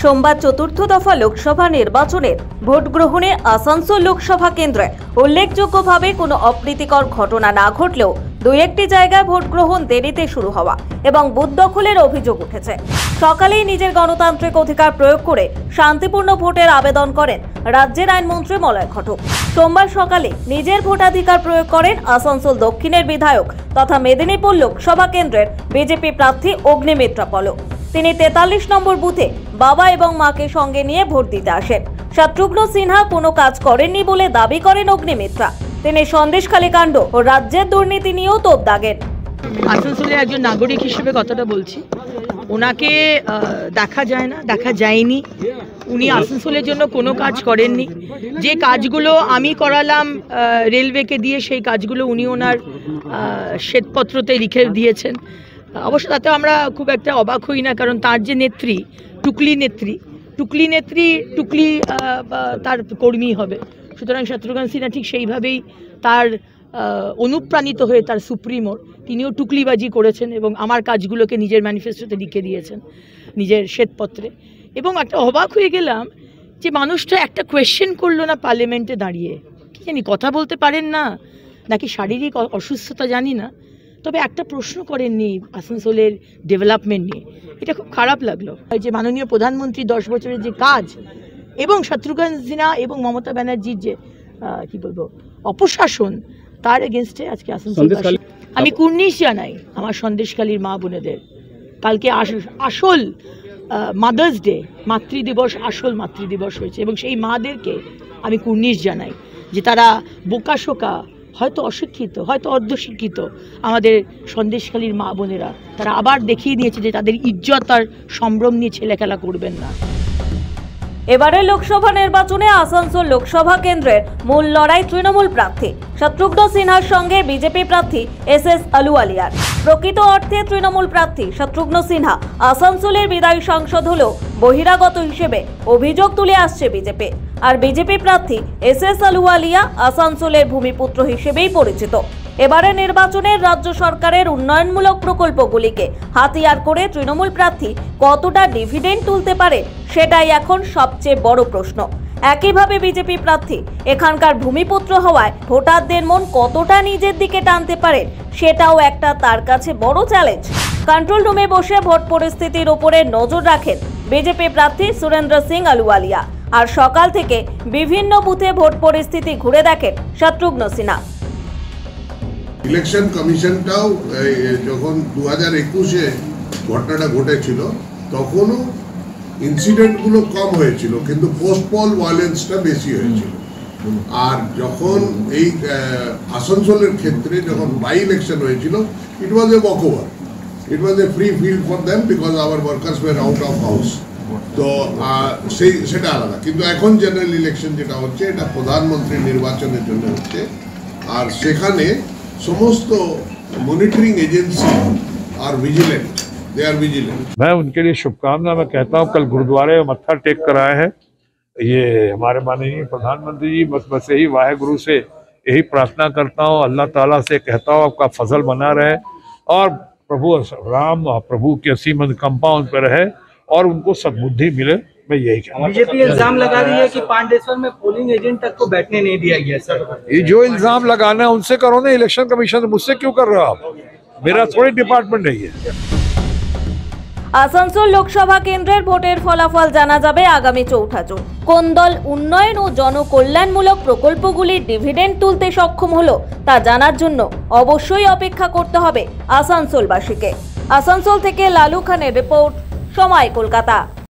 সোমবার চতুর্থ দফা লোকসভা নির্বাচনের ভোট গ্রহণে আসানসোল লোকসভা কেন্দ্রে উল্লেখযোগ্যভাবে কোনো অপ্রীতিকর ঘটনা না ঘটলেও দুই একটি জায়গায় ভোট গ্রহণ দেরিতে শুরু হওয়া এবং বুথ দখলের অভিযোগ উঠেছে। সকালেই নিজের গণতান্ত্রিক অধিকার প্রয়োগ করে শান্তিপূর্ণ ভোটের আবেদন করেন রাজ্যের আইনমন্ত্রী মলয় ঘটক। সোমবার সকালে নিজের ভোটাধিকার প্রয়োগ করেন আসানসোল দক্ষিণের বিধায়ক তথা মেদিনীপুর লোকসভা কেন্দ্রের বিজেপি প্রার্থী অগ্নিমিত্রা পল। তিনি 43 নম্বর বুথে বাবা এবং মাকে সঙ্গে নিয়ে ভোট দিতে আসেন। শত্রুঘ্ন সিনহা কোনো কাজ করেননি বলে দাবি করেন অগ্নিমিত্রা। তিনি সন্দেশখালী কাণ্ড ও রাজ্যের দুর্নীতি নিয়েও তোপ দাগেন। আসানসোলের একজন নাগরিক হিসেবে কথাটা বলছি, ওনাকে দেখা যায় না, দেখা যায়নি। উনি আসানসোলের জন্য কোনো কাজ করেননি। যে কাজগুলো আমি করালাম রেলওয়েকে দিয়ে, সেই কাজগুলো উনি ওনার শ্বেতপত্রতে লিখে দিয়েছেন। অবশ্য তাতে আমরা খুব একটা অবাক হই না, কারণ তার যে নেত্রী টুকলি নেত্রী তার কর্মী হবে। সুতরাং শত্রুঘ্ন সিনহা ঠিক সেইভাবেই তার অনুপ্রাণিত হয়ে তার সুপ্রিমোর তিনিও টুকলিবাজি করেছেন এবং আমার কাজগুলোকে নিজের ম্যানিফেস্টোতে লিখে দিয়েছেন, নিজের শ্বেতপত্রে। এবং একটা অবাক হয়ে গেলাম যে মানুষটা একটা কোয়েশ্চেন করলো না পার্লামেন্টে দাঁড়িয়ে। কি জানি কথা বলতে পারেন না নাকি শারীরিক অসুস্থতা জানি না, তবে একটা প্রশ্ন করেননি আসানসোলের ডেভেলপমেন্ট নিয়ে। এটা খুব খারাপ লাগলো যে মাননীয় প্রধানমন্ত্রী 10 বছরের যে কাজ এবং শত্রুঘ্ন সিনহা এবং মমতা ব্যানার্জির যে কি বলবো অপশাসন, তার এগেনস্টে আজকে আসানসোল আমি কুর্নিশ জানাই আমার সন্দেশখালীর মা বোনেদের। কালকে আসল মাদার্স ডে, মাতৃদিবস, আসল মাতৃদিবস হয়েছে এবং সেই মাদেরকে আমি কুর্নিশ জানাই যে তারা বোকাশোকা, হয়তো অশিক্ষিত, হয়তো অর্ধশিক্ষিত আমাদের সন্দেশখালীর মা বোনেরা, তারা আবার দেখিয়ে দিয়েছে যে তাদের ইজ্জত আর সম্ভ্রম নিয়ে ছেলেখেলা করবেন না। এবারের লোকসভা নির্বাচনে আসানসোল লোকসভা কেন্দ্রের মূল লড়াই তৃণমূল প্রার্থী শত্রুঘ্ন সিনহার সঙ্গে বিজেপি প্রার্থী এস আলুওয়ালিয়ার। প্রকৃত অর্থে তৃণমূল প্রার্থী শত্রুঘ্ন সিনহা আসানসোলের বিদায়ী সাংসদ হলেও বহিরাগত হিসেবে অভিযোগ তুলে আসছে বিজেপি। আর বিজেপি প্রার্থী এস আলুওয়ালিয়া আসানসোলের ভূমিপুত্র হিসেবেই পরিচিত। এবারে নির্বাচনের রাজ্য সরকারের উন্নয়নমূলক প্রকল্পগুলিকে হাতিয়ার করে তৃণমূল প্রার্থী কতটা ডিভিডেন্ড তুলতে পারে, সেটাই এখন সবচেয়ে বড় প্রশ্ন। একইভাবে বিজেপি প্রার্থী এখানকার ভূমিপুত্র হওয়ায় ভোটারদের মন কতটা নিজের দিকে টানতে পারে, সেটাও একটা তার কাছে বড় চ্যালেঞ্জ। কন্ট্রোল রুমে বসে ভোট পরিস্থিতির উপরে নজর রাখেন বিজেপি প্রার্থী সুরেন্দ্র সিং আলুওয়ালিয়া। আর সকাল থেকে বিভিন্ন বুথে ভোট পরিস্থিতি ঘুরে দেখেন শত্রুঘ্ন সিনহা। ইলেকশন কমিশনটাও যখন 2021-এ ঘটনাটা ঘটেছিল তখনও ইনসিডেন্টগুলো কম হয়েছিল, কিন্তু পোস্ট পোল ভায়োলেন্সটা বেশি হয়েছিল। আর যখন এই আসানসোলের ক্ষেত্রে যখন বাই ইলেকশন হয়েছিল, it was a walkover, it was a free field for them because our workers were out of house. তো সেটা আলাদা। কিন্তু এখন জেনারেল ইলেকশন যেটা হচ্ছে, এটা প্রধানমন্ত্রী নির্বাচনের জন্য হচ্ছে। আর সেখানে সমস্ত মনিটরিং एजेंसी और विजिलेंट, दे आर विजिलेंट। मैं उनके लिए शुभकामना मैं कहता हूँ। कल गुरुद्वारे में मत्था टेक कर आए हैं ये हमारे माननीय प्रधानमंत्री जी। बस यही वाहेगुरु से यही प्रार्थना करता हूँ, अल्लाह ताला से कहता हूँ आपका फजल बना रहे और प्रभु राम प्रभु की असीम अनुकंपा उन पर रहे और उनको सद्बुद्धि मिले। मैं यही कहता हूँ। बीजेपी इल्जाम लगा रही है कि पांडेश्वर में पोलिंग एजेंट तक को बैठने नहीं दिया गया। सर, ये जो इल्जाम लगाना है उनसे करो ना, इलेक्शन कमीशन, मुझसे क्यों कर रहे हो आप? मेरा थोड़ी डिपार्टमेंट नहीं है। আসানসোল লোকসভা কেন্দ্রের ভোটের ফলাফল জানা যাবে আগামী 4 জুন। কোন দল উন্নয়ন ও জনকল্যাণমূলক প্রকল্পগুলির ডিভিডেন্ড তুলতে সক্ষম হলো তা জানার জন্য অবশ্যই অপেক্ষা করতে হবে আসানসোলবাসীকে। আসানসোল থেকে লালু খানের রিপোর্ট, সময় কলকাতা।